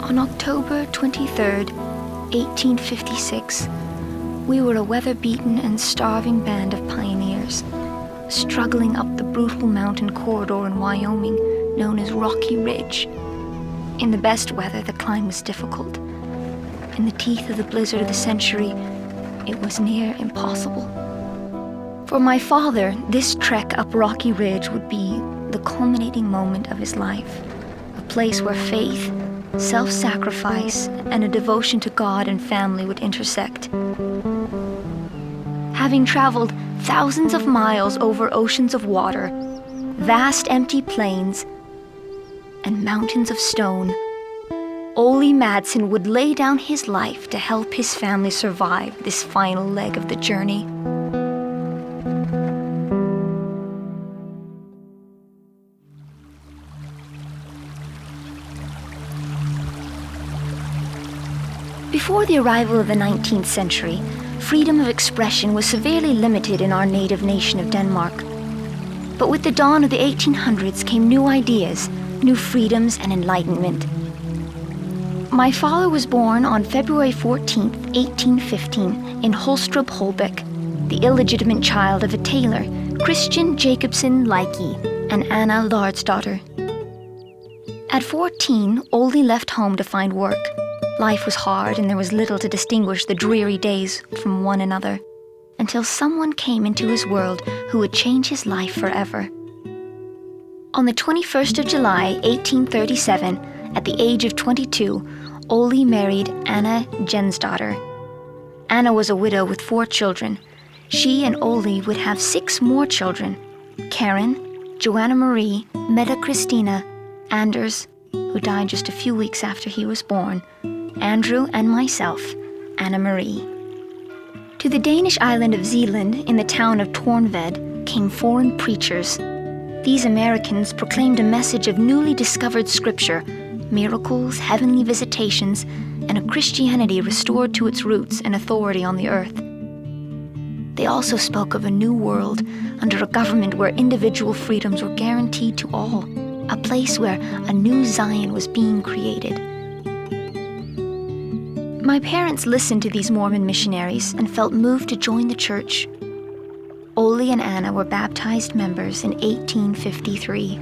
On October 23rd, 1856, we were a weather-beaten and starving band of pioneers, struggling up the brutal mountain corridor in Wyoming known as Rocky Ridge. In the best weather, the climb was difficult. In the teeth of the blizzard of the century, it was near impossible. For my father, this trek up Rocky Ridge would be the culminating moment of his life, a place where faith, self-sacrifice, and a devotion to God and family would intersect. Having traveled thousands of miles over oceans of water, vast empty plains, and mountains of stone, Ole Madsen would lay down his life to help his family survive this final leg of the journey. Before the arrival of the 19th century, freedom of expression was severely limited in our native nation of Denmark. But with the dawn of the 1800s came new ideas, new freedoms, and enlightenment. My father was born on February 14, 1815, in Holstrup, Holbæk, the illegitimate child of a tailor, Christian Jacobsen Leike, and Anna Lardsdottir. At 14, Ole left home to find work. Life was hard, and there was little to distinguish the dreary days from one another, until someone came into his world who would change his life forever. On the 21st of July, 1837, at the age of 22, Ole married Anna Jensdottir. Anna was a widow with 4 children. She and Ole would have 6 more children: Karen, Joanna Marie, Mette Christina, Anders, who died just a few weeks after he was born, Andrew, and myself, Anna Marie. To the Danish island of Zealand, in the town of Tornved, came foreign preachers. These Americans proclaimed a message of newly discovered scripture, miracles, heavenly visitations, and a Christianity restored to its roots and authority on the earth. They also spoke of a new world under a government where individual freedoms were guaranteed to all, a place where a new Zion was being created. My parents listened to these Mormon missionaries and felt moved to join the church. Ole and Anna were baptized members in 1853.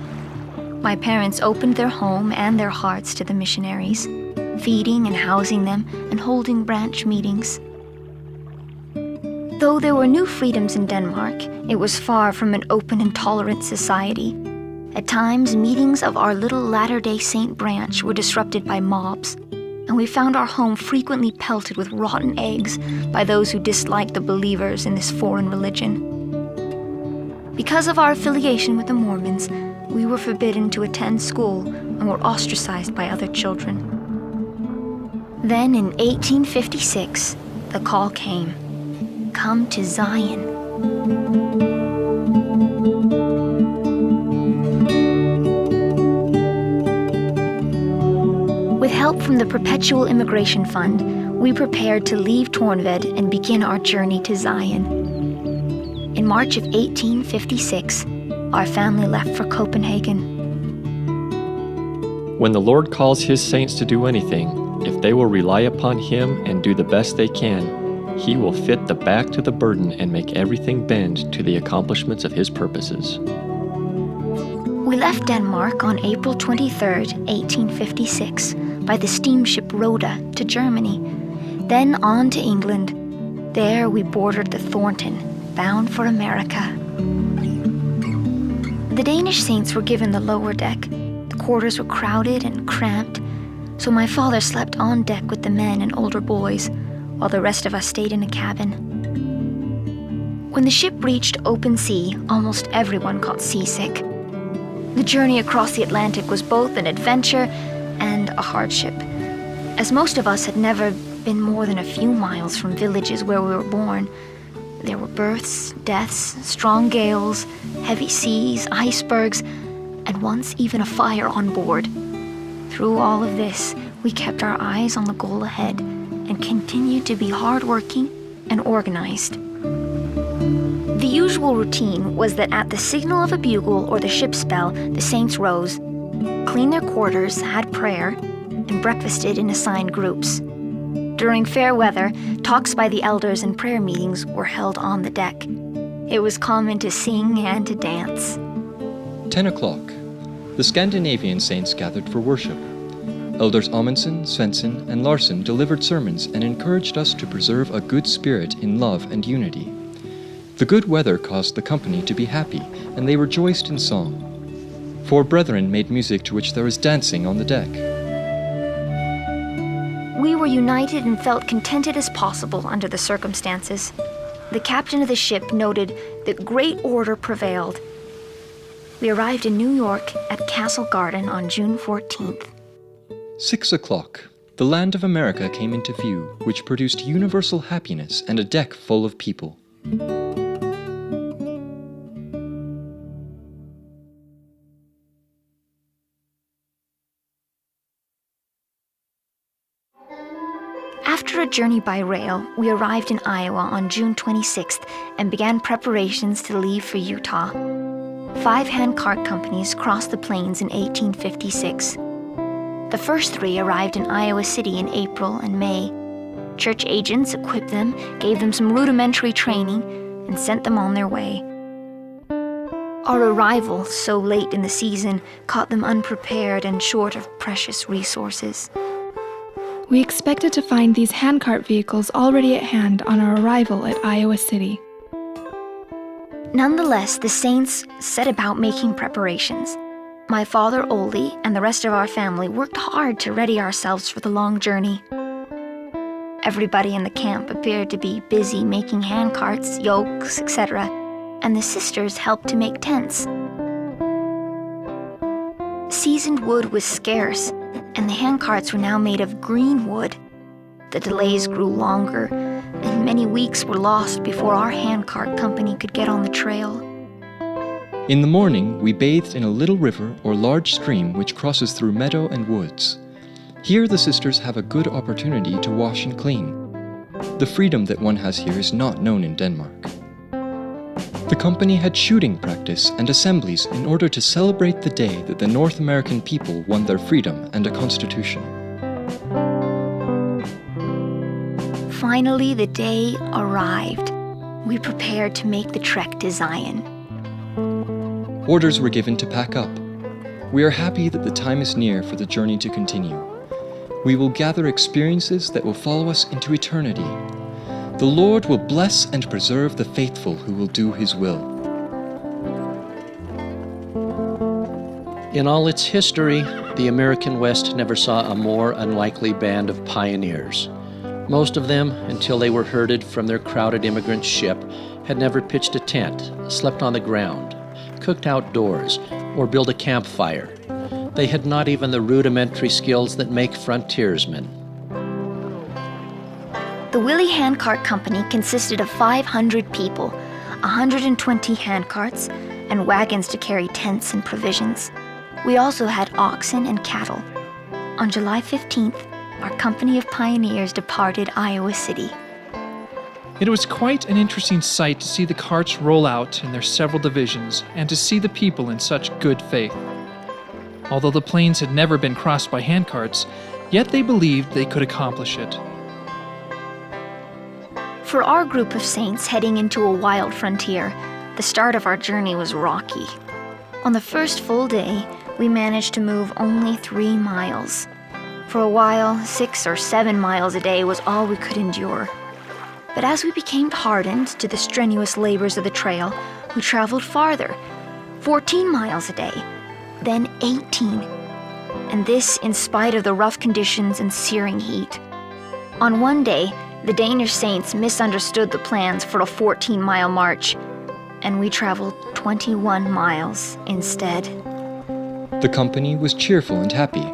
My parents opened their home and their hearts to the missionaries, feeding and housing them and holding branch meetings. Though there were new freedoms in Denmark, it was far from an open and tolerant society. At times, meetings of our little Latter-day Saint branch were disrupted by mobs, and we found our home frequently pelted with rotten eggs by those who disliked the believers in this foreign religion. Because of our affiliation with the Mormons, we were forbidden to attend school and were ostracized by other children. Then in 1856, the call came. Come to Zion. With help from the Perpetual Immigration Fund, we prepared to leave Tornved and begin our journey to Zion. In March of 1856, our family left for Copenhagen. When the Lord calls His saints to do anything, if they will rely upon Him and do the best they can, He will fit the back to the burden and make everything bend to the accomplishments of His purposes. We left Denmark on April 23rd, 1856, by the steamship Rhoda to Germany, then on to England. There we boarded the Thornton, bound for America. The Danish saints were given the lower deck. The quarters were crowded and cramped, so my father slept on deck with the men and older boys, while the rest of us stayed in a cabin. When the ship reached open sea, almost everyone got seasick. The journey across the Atlantic was both an adventure and a hardship, as most of us had never been more than a few miles from villages where we were born. There were births, deaths, strong gales, heavy seas, icebergs, and once even a fire on board. Through all of this, we kept our eyes on the goal ahead and continued to be hardworking and organized. The usual routine was that at the signal of a bugle or the ship's bell, the saints rose, cleaned their quarters, had prayer, and breakfasted in assigned groups. During fair weather, talks by the elders and prayer meetings were held on the deck. It was common to sing and to dance. 10 o'clock. The Scandinavian saints gathered for worship. Elders Amundsen, Svensson, and Larsen delivered sermons and encouraged us to preserve a good spirit in love and unity. The good weather caused the company to be happy, and they rejoiced in song. 4 brethren made music to which there was dancing on the deck. We were united and felt contented as possible under the circumstances. The captain of the ship noted that great order prevailed. We arrived in New York at Castle Garden on June 14th. 6 o'clock. The land of America came into view, which produced universal happiness and a deck full of people. After a journey by rail, we arrived in Iowa on June 26th and began preparations to leave for Utah. 5 handcart companies crossed the plains in 1856. The first 3 arrived in Iowa City in April and May. Church agents equipped them, gave them some rudimentary training, and sent them on their way. Our arrival, so late in the season, caught them unprepared and short of precious resources. We expected to find these handcart vehicles already at hand on our arrival at Iowa City. Nonetheless, the saints set about making preparations. My father, Ole, and the rest of our family worked hard to ready ourselves for the long journey. Everybody in the camp appeared to be busy making handcarts, yokes, etc., and the sisters helped to make tents. Seasoned wood was scarce, and the handcarts were now made of green wood. The delays grew longer, and many weeks were lost before our handcart company could get on the trail. In the morning, we bathed in a little river or large stream which crosses through meadow and woods. Here the sisters have a good opportunity to wash and clean. The freedom that one has here is not known in Denmark. The company had shooting practice and assemblies in order to celebrate the day that the North American people won their freedom and a constitution. Finally, the day arrived. We prepared to make the trek to Zion. Orders were given to pack up. We are happy that the time is near for the journey to continue. We will gather experiences that will follow us into eternity. The Lord will bless and preserve the faithful who will do His will. In all its history, the American West never saw a more unlikely band of pioneers. Most of them, until they were herded from their crowded immigrant ship, had never pitched a tent, slept on the ground, cooked outdoors, or built a campfire. They had not even the rudimentary skills that make frontiersmen. The Willie Handcart Company consisted of 500 people, 120 handcarts, and wagons to carry tents and provisions. We also had oxen and cattle. On July 15th, our company of pioneers departed Iowa City. It was quite an interesting sight to see the carts roll out in their several divisions and to see the people in such good faith. Although the plains had never been crossed by handcarts, yet they believed they could accomplish it. For our group of saints heading into a wild frontier, the start of our journey was rocky. On the first full day, we managed to move only 3 miles. For a while, 6 or 7 miles a day was all we could endure. But as we became hardened to the strenuous labors of the trail, we traveled farther, 14 miles a day, then 18. And this in spite of the rough conditions and searing heat. On one day, the Danish saints misunderstood the plans for a 14-mile march, and we traveled 21 miles instead. The company was cheerful and happy.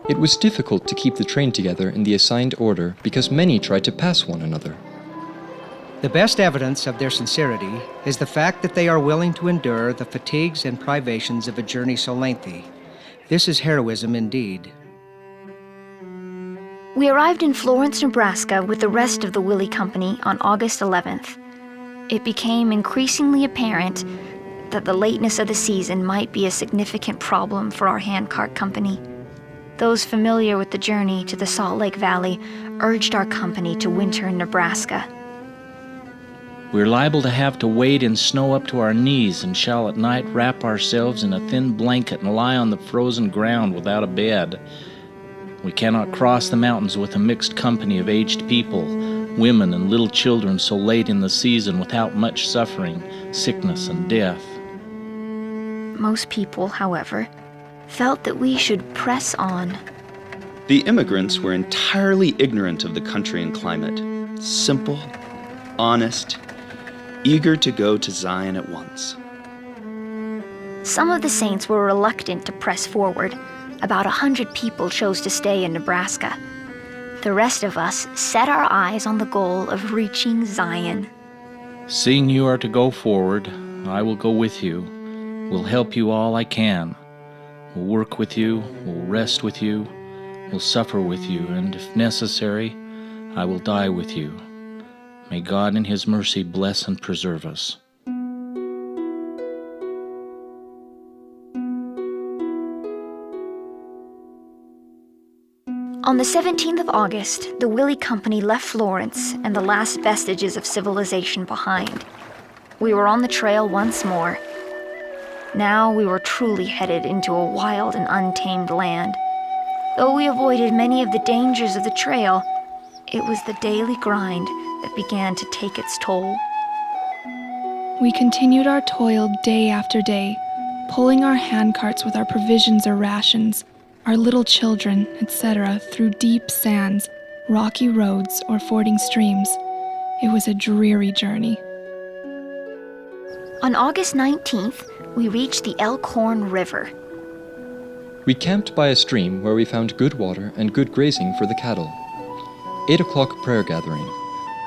It was difficult to keep the train together in the assigned order because many tried to pass one another. The best evidence of their sincerity is the fact that they are willing to endure the fatigues and privations of a journey so lengthy. This is heroism indeed. We arrived in Florence, Nebraska with the rest of the Willie Company on August 11th. It became increasingly apparent that the lateness of the season might be a significant problem for our handcart company. Those familiar with the journey to the Salt Lake Valley urged our company to winter in Nebraska. We're liable to have to wade in snow up to our knees and shall at night wrap ourselves in a thin blanket and lie on the frozen ground without a bed. We cannot cross the mountains with a mixed company of aged people, women and little children so late in the season without much suffering, sickness, and death. Most people, however, felt that we should press on. The immigrants were entirely ignorant of the country and climate. Simple, honest, eager to go to Zion at once. Some of the saints were reluctant to press forward. About 100 people chose to stay in Nebraska. The rest of us set our eyes on the goal of reaching Zion. Seeing you are to go forward, I will go with you. Will help you all I can. Will work with you, will rest with you, will suffer with you, and if necessary, I will die with you. May God in His mercy bless and preserve us. On the 17th of August, the Willie Company left Florence and the last vestiges of civilization behind. We were on the trail once more. Now we were truly headed into a wild and untamed land. Though we avoided many of the dangers of the trail, it was the daily grind that began to take its toll. We continued our toil day after day, pulling our handcarts with our provisions or rations, our little children, etc., through deep sands, rocky roads, or fording streams. It was a dreary journey. On August 19th, we reached the Elkhorn River. We camped by a stream where we found good water and good grazing for the cattle. 8 o'clock prayer gathering.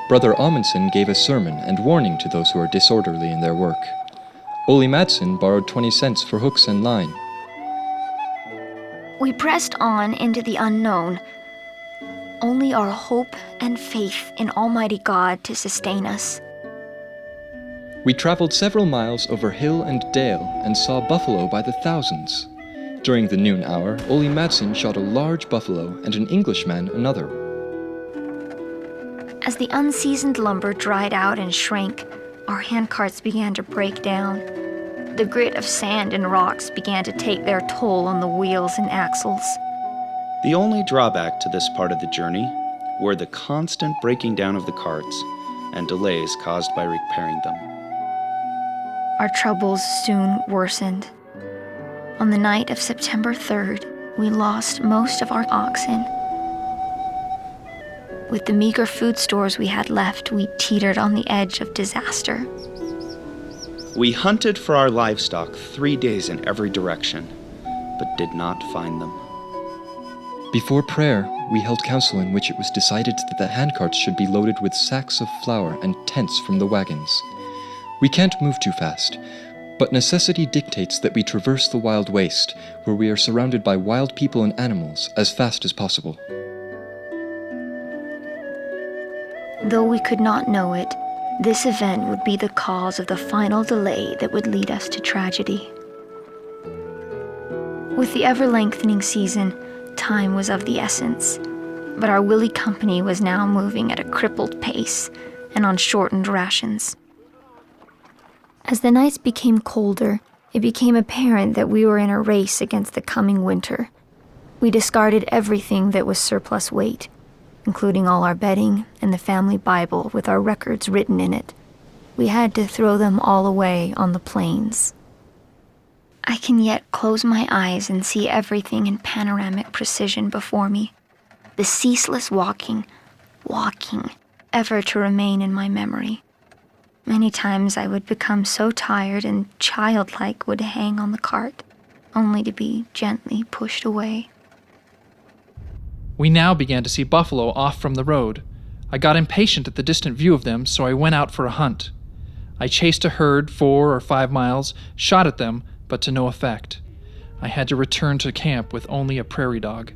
Brother Amundsen gave a sermon and warning to those who are disorderly in their work. Ole Madsen borrowed 20 cents for hooks and line. We pressed on into the unknown. Only our hope and faith in Almighty God to sustain us. We traveled several miles over hill and dale and saw buffalo by the thousands. During the noon hour, Ole Madsen shot a large buffalo and an Englishman another. As the unseasoned lumber dried out and shrank, our handcarts began to break down. The grit of sand and rocks began to take their toll on the wheels and axles. The only drawback to this part of the journey were the constant breaking down of the carts and delays caused by repairing them. Our troubles soon worsened. On the night of September 3rd, we lost most of our oxen. With the meager food stores we had left, we teetered on the edge of disaster. We hunted for our livestock 3 days in every direction, but did not find them. Before prayer, we held council in which it was decided that the handcarts should be loaded with sacks of flour and tents from the wagons. We can't move too fast, but necessity dictates that we traverse the wild waste, where we are surrounded by wild people and animals, as fast as possible. Though we could not know it, this event would be the cause of the final delay that would lead us to tragedy. With the ever-lengthening season, time was of the essence, but our Willie Company was now moving at a crippled pace and on shortened rations. As the nights became colder, it became apparent that we were in a race against the coming winter. We discarded everything that was surplus weight, including all our bedding and the family Bible with our records written in it. We had to throw them all away on the plains. I can yet close my eyes and see everything in panoramic precision before me. The ceaseless walking, ever to remain in my memory. Many times I would become so tired and childlike would hang on the cart, only to be gently pushed away. We now began to see buffalo off from the road. I got impatient at the distant view of them, so I went out for a hunt. I chased a herd 4 or 5 miles, shot at them, but to no effect. I had to return to camp with only a prairie dog.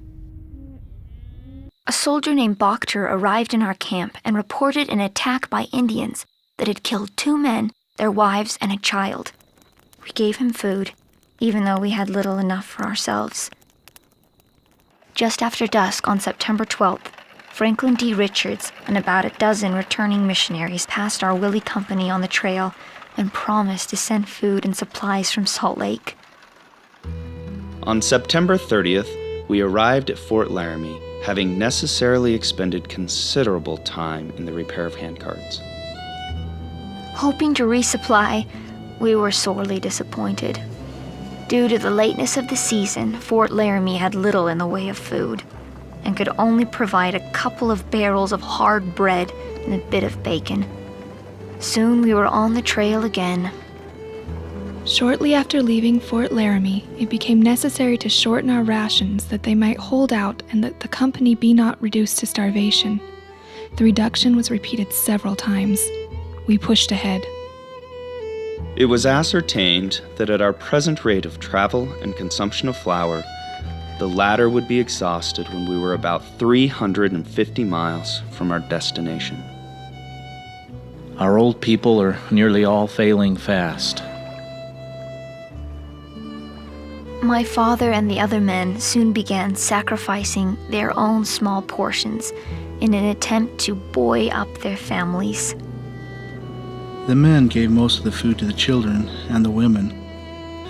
A soldier named Doctor arrived in our camp and reported an attack by Indians that had killed 2 men, their wives, and a child. We gave him food, even though we had little enough for ourselves. Just after dusk on September 12th, Franklin D. Richards and about a dozen returning missionaries passed our Willie company on the trail and promised to send food and supplies from Salt Lake. On September 30th, we arrived at Fort Laramie, having necessarily expended considerable time in the repair of handcarts. Hoping to resupply, we were sorely disappointed. Due to the lateness of the season, Fort Laramie had little in the way of food and could only provide a couple of barrels of hard bread and a bit of bacon. Soon we were on the trail again. Shortly after leaving Fort Laramie, it became necessary to shorten our rations that they might hold out and that the company be not reduced to starvation. The reduction was repeated several times. We pushed ahead. It was ascertained that at our present rate of travel and consumption of flour, the latter would be exhausted when we were about 350 miles from our destination. Our old people are nearly all failing fast. My father and the other men soon began sacrificing their own small portions in an attempt to buoy up their families. The men gave most of the food to the children and the women,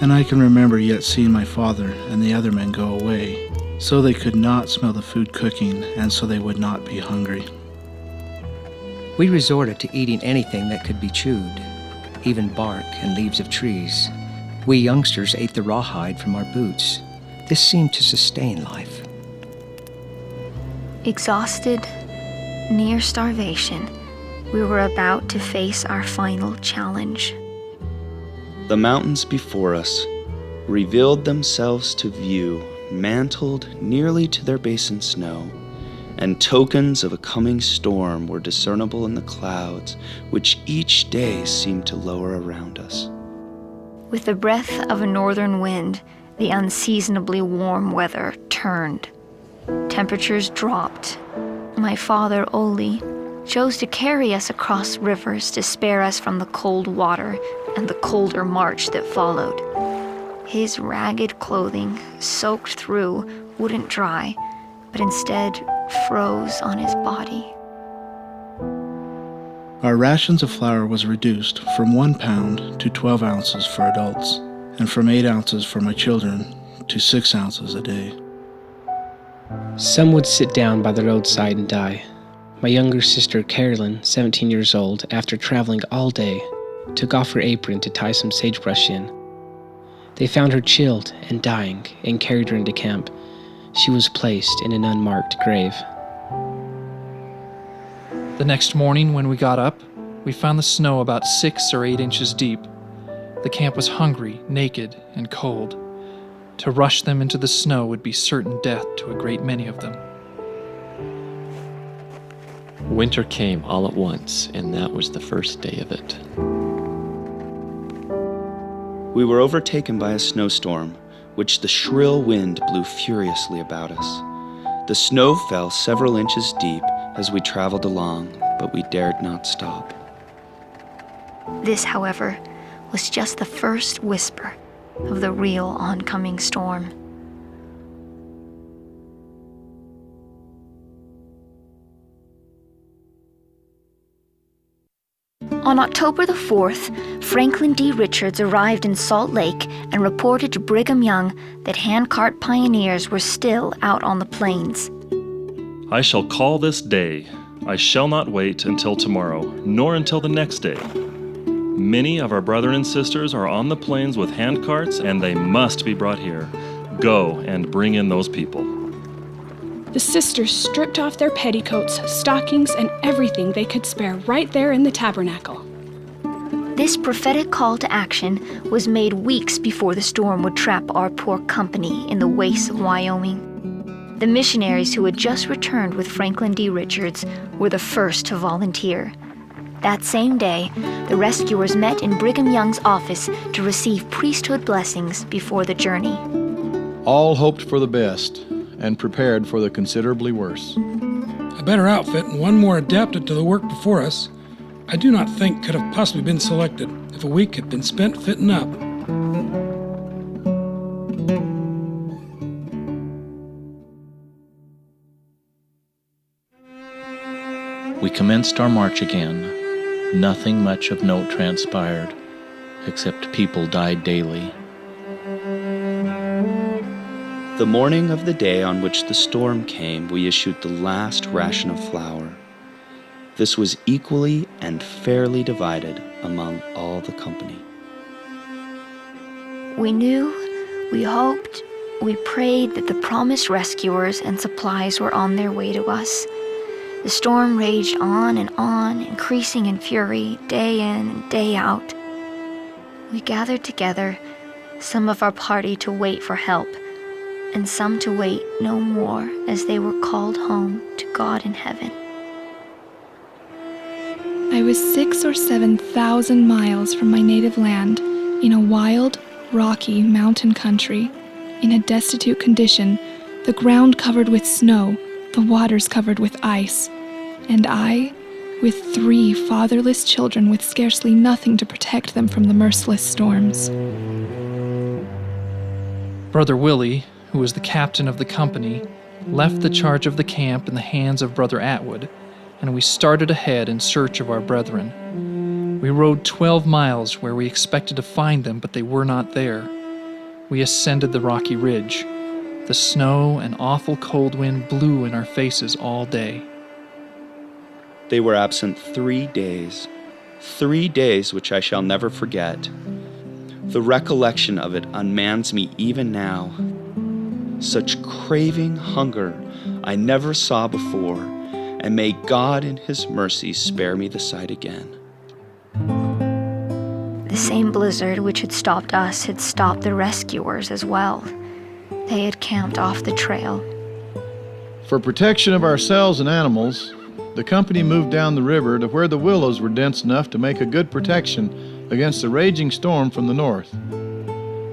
and I can remember yet seeing my father and the other men go away, so they could not smell the food cooking and so they would not be hungry. We resorted to eating anything that could be chewed, even bark and leaves of trees. We youngsters ate the rawhide from our boots. This seemed to sustain life. Exhausted, near starvation, we were about to face our final challenge. The mountains before us revealed themselves to view, mantled nearly to their base in snow, and tokens of a coming storm were discernible in the clouds, which each day seemed to lower around us. With the breath of a northern wind, the unseasonably warm weather turned. Temperatures dropped. My father, Ole, chose to carry us across rivers to spare us from the cold water and the colder march that followed. His ragged clothing, soaked through, wouldn't dry, but instead froze on his body. Our rations of flour was reduced from 1 pound to 12 ounces for adults, and from 8 ounces for my children to 6 ounces a day. Some would sit down by the roadside and die. My younger sister, Carolyn, 17 years old, after traveling all day, took off her apron to tie some sagebrush in. They found her chilled and dying and carried her into camp. She was placed in an unmarked grave. The next morning when we got up, we found the snow about 6 or 8 inches deep. The camp was hungry, naked, and cold. To rush them into the snow would be certain death to a great many of them. Winter came all at once, and that was the first day of it. We were overtaken by a snowstorm, which the shrill wind blew furiously about us. The snow fell several inches deep as we traveled along, but we dared not stop. This, however, was just the first whisper of the real oncoming storm. On October the 4th, Franklin D. Richards arrived in Salt Lake and reported to Brigham Young that handcart pioneers were still out on the plains. I shall call this day. I shall not wait until tomorrow, nor until the next day. Many of our brethren and sisters are on the plains with handcarts, and they must be brought here. Go and bring in those people. The sisters stripped off their petticoats, stockings, and everything they could spare right there in the tabernacle. This prophetic call to action was made weeks before the storm would trap our poor company in the wastes of Wyoming. The missionaries who had just returned with Franklin D. Richards were the first to volunteer. That same day, the rescuers met in Brigham Young's office to receive priesthood blessings before the journey. All hoped for the best and prepared for the considerably worse. A better outfit and one more adapted to the work before us, I do not think could have possibly been selected if a week had been spent fitting up. We commenced our march again. Nothing much of note transpired, except people died daily. The morning of the day on which the storm came, we issued the last ration of flour. This was equally and fairly divided among all the company. We knew, we hoped, we prayed that the promised rescuers and supplies were on their way to us. The storm raged on, increasing in fury, day in and day out. We gathered together, some of our party to wait for help, and some to wait no more, as they were called home to God in heaven. I was 6,000 or 7,000 miles from my native land, in a wild, rocky mountain country, in a destitute condition, the ground covered with snow, the waters covered with ice, and I, with 3 fatherless children with scarcely nothing to protect them from the merciless storms. Brother Willie, who was the captain of the company, left the charge of the camp in the hands of Brother Atwood, and we started ahead in search of our brethren. We rode 12 miles where we expected to find them, but they were not there. We ascended the rocky ridge. The snow and awful cold wind blew in our faces all day. They were absent 3 days. 3 days which I shall never forget. The recollection of it unmans me even now. Such craving hunger I never saw before, and may God in His mercy spare me the sight again. The same blizzard which had stopped us had stopped the rescuers as well. They had camped off the trail. For protection of ourselves and animals, the company moved down the river to where the willows were dense enough to make a good protection against the raging storm from the north.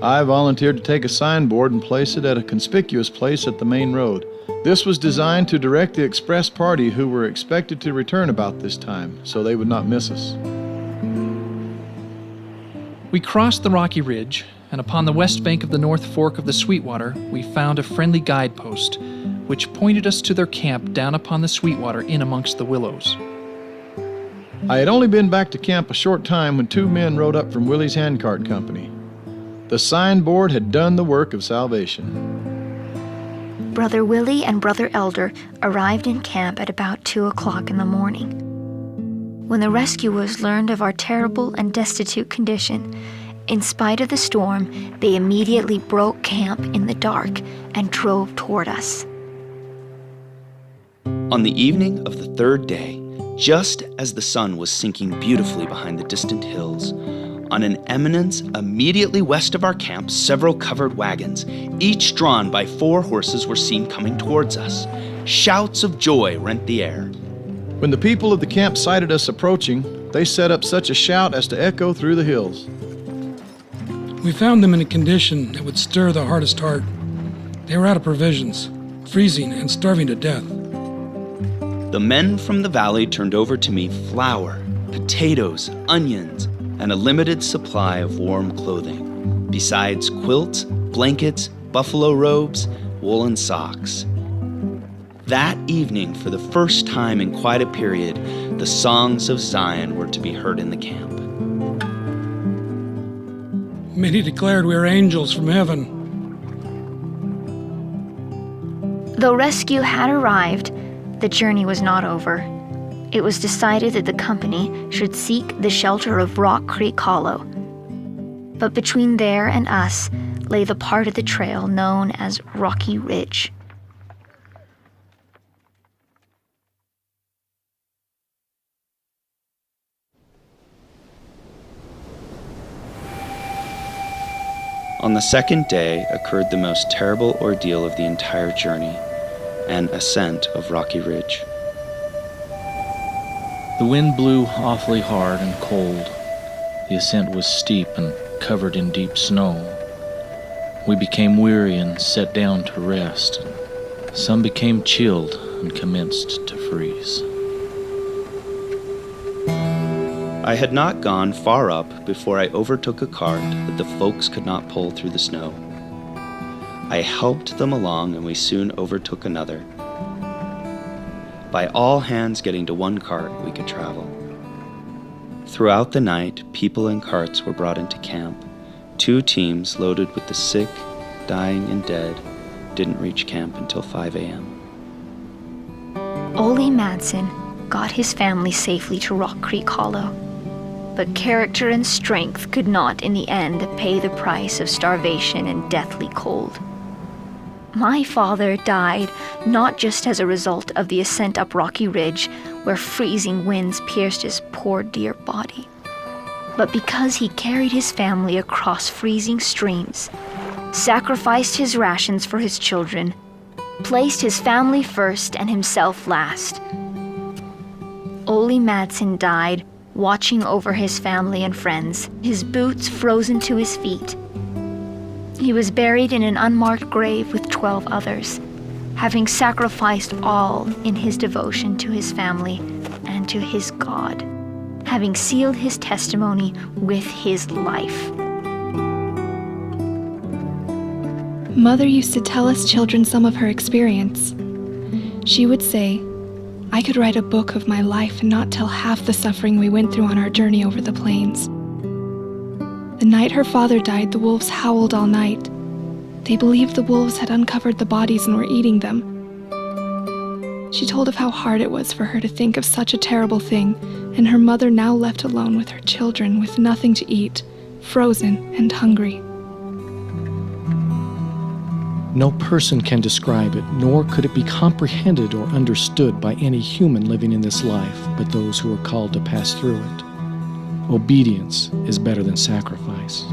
I volunteered to take a signboard and place it at a conspicuous place at the main road. This was designed to direct the express party who were expected to return about this time, so they would not miss us. We crossed the rocky ridge, and upon the west bank of the North Fork of the Sweetwater, we found a friendly guidepost, which pointed us to their camp down upon the Sweetwater in amongst the willows. I had only been back to camp a short time when 2 men rode up from Willie's Handcart Company. The signboard had done the work of salvation. Brother Willie and Brother Elder arrived in camp at about 2 o'clock in the morning. When the rescuers learned of our terrible and destitute condition, in spite of the storm, they immediately broke camp in the dark and drove toward us. On the evening of the 3rd day, just as the sun was sinking beautifully behind the distant hills, on an eminence immediately west of our camp, several covered wagons, each drawn by 4 horses, were seen coming towards us. Shouts of joy rent the air. When the people of the camp sighted us approaching, they set up such a shout as to echo through the hills. We found them in a condition that would stir the hardest heart. They were out of provisions, freezing and starving to death. The men from the valley turned over to me flour, potatoes, onions, and a limited supply of warm clothing, besides quilts, blankets, buffalo robes, woolen socks. That evening, for the first time in quite a period, the songs of Zion were to be heard in the camp. Many declared we were angels from heaven. Though rescue had arrived, the journey was not over. It was decided that the company should seek the shelter of Rock Creek Hollow. But between there and us lay the part of the trail known as Rocky Ridge. On the 2nd day occurred the most terrible ordeal of the entire journey, an ascent of Rocky Ridge. The wind blew awfully hard and cold. The ascent was steep and covered in deep snow. We became weary and sat down to rest. Some became chilled and commenced to freeze. I had not gone far up before I overtook a cart that the folks could not pull through the snow. I helped them along, and we soon overtook another. by all hands getting to one cart, we could travel. Throughout the night, people and carts were brought into camp. 2 teams loaded with the sick, dying, and dead didn't reach camp until 5 a.m. Ole Madsen got his family safely to Rock Creek Hollow, but character and strength could not in the end pay the price of starvation and deathly cold. My father died not just as a result of the ascent up Rocky Ridge, where freezing winds pierced his poor dear body, but because he carried his family across freezing streams, sacrificed his rations for his children, placed his family first and himself last. Ole Madsen died watching over his family and friends, his boots frozen to his feet. He was buried in an unmarked grave with 12 others, having sacrificed all in his devotion to his family and to his God, having sealed his testimony with his life. Mother used to tell us children some of her experience. She would say, I could write a book of my life and not tell half the suffering we went through on our journey over the plains. The night her father died, the wolves howled all night. They believed the wolves had uncovered the bodies and were eating them. She told of how hard it was for her to think of such a terrible thing, and her mother now left alone with her children with nothing to eat, frozen and hungry. No person can describe it, nor could it be comprehended or understood by any human living in this life but those who are called to pass through it. Obedience is better than sacrifice.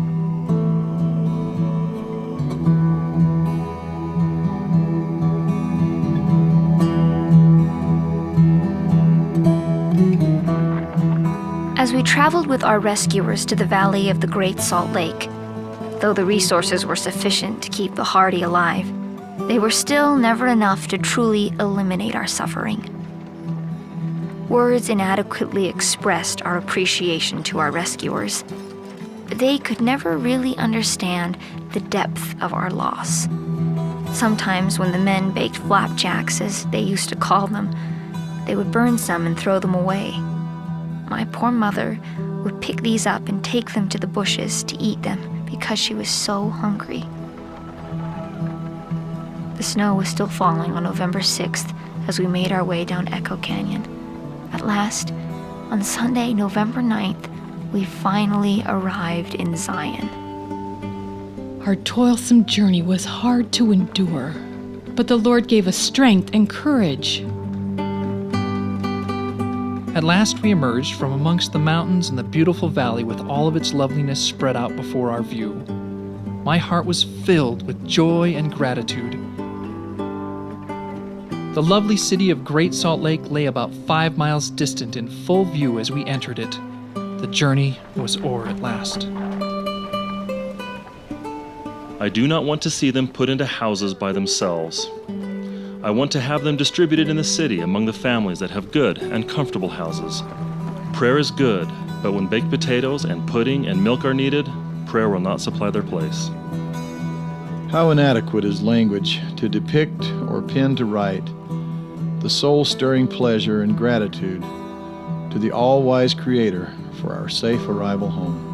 As we traveled with our rescuers to the valley of the Great Salt Lake, though the resources were sufficient to keep the hardy alive, they were still never enough to truly eliminate our suffering. Words inadequately expressed our appreciation to our rescuers. They could never really understand the depth of our loss. Sometimes when the men baked flapjacks, as they used to call them, they would burn some and throw them away. My poor mother would pick these up and take them to the bushes to eat them because she was so hungry. The snow was still falling on November 6th as we made our way down Echo Canyon. At last, on Sunday, November 9th, we finally arrived in Zion. Our toilsome journey was hard to endure, but the Lord gave us strength and courage. At last we emerged from amongst the mountains and the beautiful valley with all of its loveliness spread out before our view. My heart was filled with joy and gratitude. The lovely city of Great Salt Lake lay about 5 miles distant in full view as we entered it. The journey was o'er at last. I do not want to see them put into houses by themselves. I want to have them distributed in the city among the families that have good and comfortable houses. Prayer is good, but when baked potatoes and pudding and milk are needed, prayer will not supply their place. How inadequate is language to depict or pen to write the soul-stirring pleasure and gratitude to the all-wise Creator for our safe arrival home.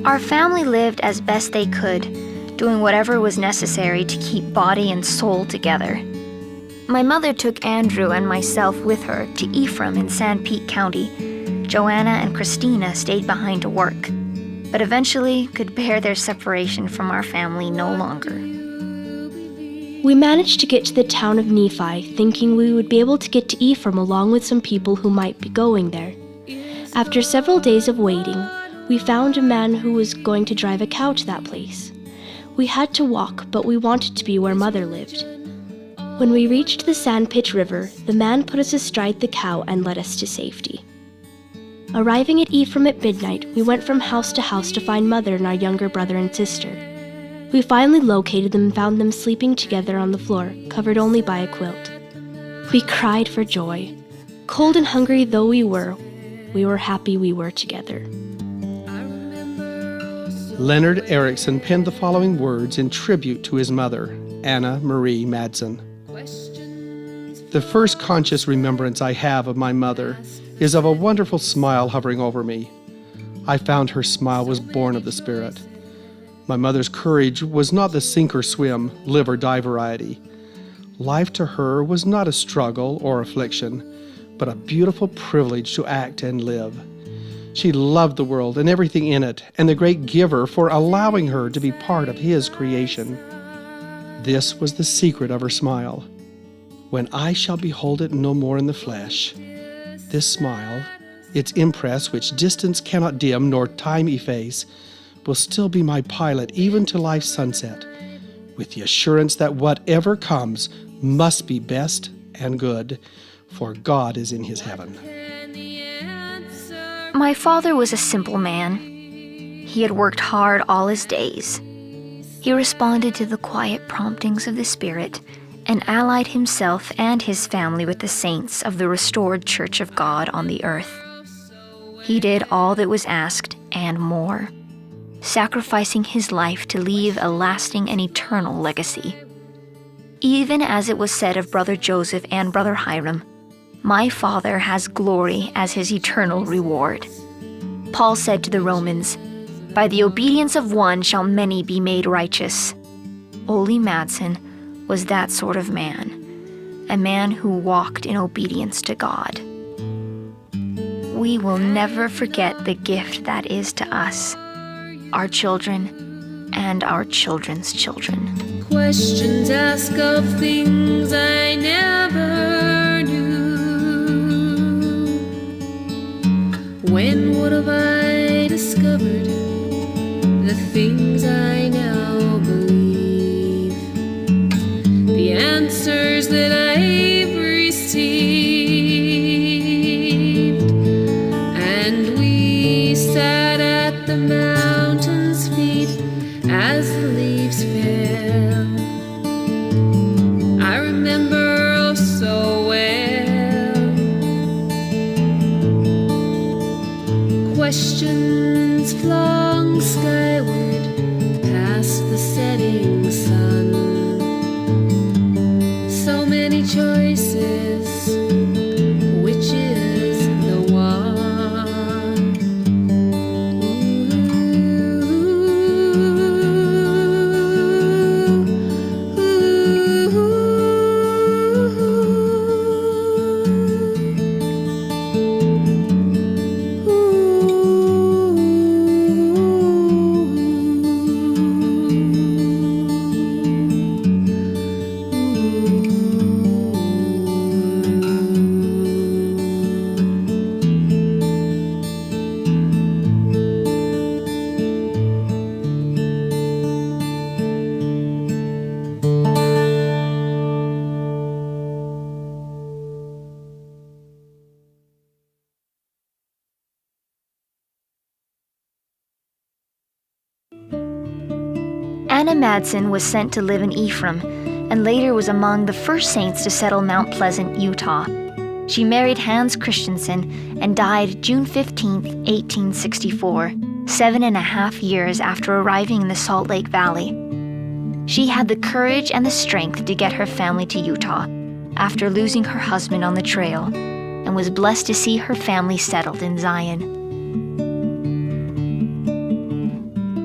Our family lived as best they could, doing whatever was necessary to keep body and soul together. My mother took Andrew and myself with her to Ephraim in San Pete County. Joanna and Christina stayed behind to work, but eventually could bear their separation from our family no longer. We managed to get to the town of Nephi, thinking we would be able to get to Ephraim along with some people who might be going there. After several days of waiting, we found a man who was going to drive a cow to that place. We had to walk, but we wanted to be where Mother lived. When we reached the Sandpit River, the man put us astride the cow and led us to safety. Arriving at Ephraim at midnight, we went from house to house to find Mother and our younger brother and sister. We finally located them and found them sleeping together on the floor, covered only by a quilt. We cried for joy. Cold and hungry though we were, We were happy we were together. Leonard Ericksen penned the following words in tribute to his mother, Anna Marie Madsen. The first conscious remembrance I have of my mother is of a wonderful smile hovering over me. I found her smile was born of the Spirit. My mother's courage was not the sink or swim, live or die variety. Life to her was not a struggle or affliction, but a beautiful privilege to act and live. She loved the world and everything in it, and the great Giver for allowing her to be part of His creation. This was the secret of her smile. When I shall behold it no more in the flesh, this smile, its impress which distance cannot dim nor time efface, will still be my pilot even to life's sunset, with the assurance that whatever comes must be best and good, for God is in His heaven. My father was a simple man. He had worked hard all his days. He responded to the quiet promptings of the Spirit and allied himself and his family with the saints of the restored Church of God on the earth. He did all that was asked and more, sacrificing his life to leave a lasting and eternal legacy. Even as it was said of Brother Joseph and Brother Hiram, my father has glory as his eternal reward. Paul said to the Romans, "By the obedience of one shall many be made righteous." Ole Madsen was that sort of man, a man who walked in obedience to God. We will never forget the gift that is to us, our children, and our children's children. Questions asked of things I never knew. When would have I discovered the things I now believe? The answers that I've received. And we sat at the mountain's feet as the leaves fell. I remember oh so well. Questions flung skyward past the setting sun. So many choices, which is the one? Anna Madsen was sent to live in Ephraim, and later was among the first saints to settle Mount Pleasant, Utah. She married Hans Christensen and died June 15, 1864, 7.5 years after arriving in the Salt Lake Valley. She had the courage and the strength to get her family to Utah after losing her husband on the trail, and was blessed to see her family settled in Zion.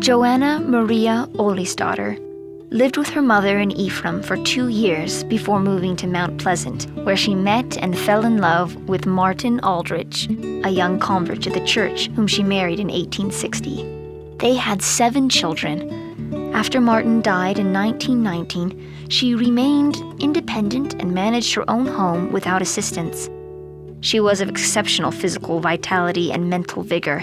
Joanna Maria Olesdotter lived with her mother in Ephraim for 2 years before moving to Mount Pleasant, where she met and fell in love with Martin Aldrich, a young convert to the church whom she married in 1860. They had 7 children. After Martin died in 1919, she remained independent and managed her own home without assistance. She was of exceptional physical vitality and mental vigor.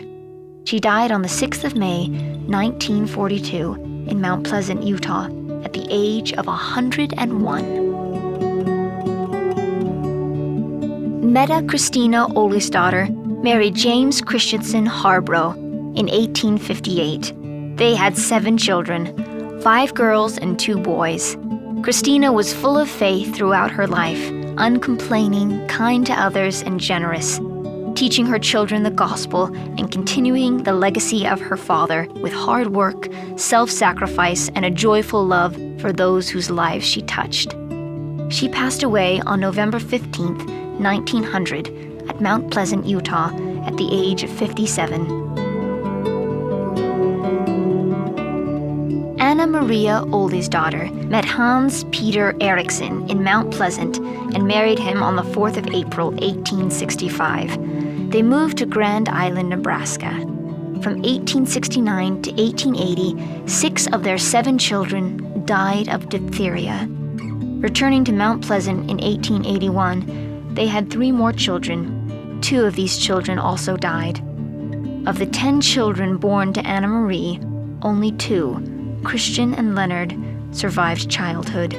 She died on the 6th of May, 1942, in Mount Pleasant, Utah, at the age of 101. Meta Christina Olesdotter married James Christensen Harborough in 1858. They had 7 children, 5 girls and 2 boys. Christina was full of faith throughout her life, uncomplaining, kind to others, and generous. teaching her children the gospel and continuing the legacy of her father with hard work, self-sacrifice, and a joyful love for those whose lives she touched. She passed away on November 15th, 1900, at Mount Pleasant, Utah, at the age of 57. Anna Maria Ole's daughter met Hans Peter Ericksen in Mount Pleasant and married him on the 4th of April, 1865. They moved to Grand Island, Nebraska. From 1869 to 1880, 6 of their 7 children died of diphtheria. Returning to Mount Pleasant in 1881, they had 3 more children. 2 of these children also died. Of the 10 children born to Anna Marie, only 2, Christian and Leonard, survived childhood.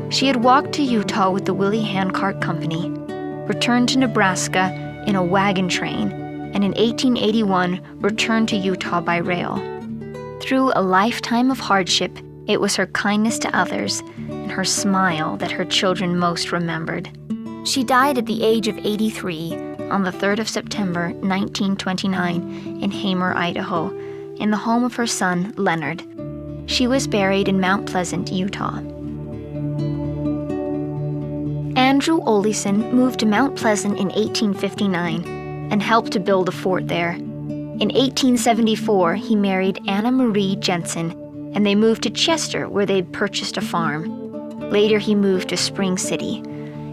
She had walked to Utah with the Willie Handcart Company, returned to Nebraska in a wagon train, and in 1881 returned to Utah by rail. Through a lifetime of hardship, it was her kindness to others and her smile that her children most remembered. She died at the age of 83 on the 3rd of September, 1929, in Hamer, Idaho, in the home of her son, Leonard. She was buried in Mount Pleasant, Utah. Andrew Oleson moved to Mount Pleasant in 1859 and helped to build a fort there. In 1874, he married Anna Marie Jensen, and they moved to Chester, where they purchased a farm. Later, he moved to Spring City.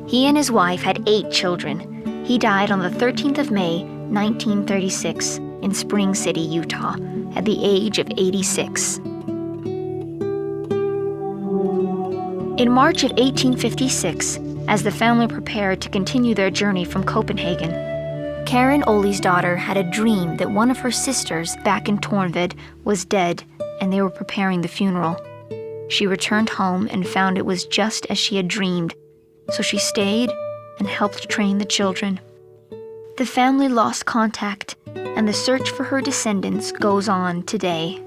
He and his wife had 8 children. He died on the 13th of May, 1936, in Spring City, Utah, at the age of 86. In March of 1856, as the family prepared to continue their journey from Copenhagen, Karen Ole's daughter had a dream that one of her sisters back in Tornved was dead, and they were preparing the funeral. She returned home and found it was just as she had dreamed, so she stayed and helped train the children. The family lost contact, and the search for her descendants goes on today.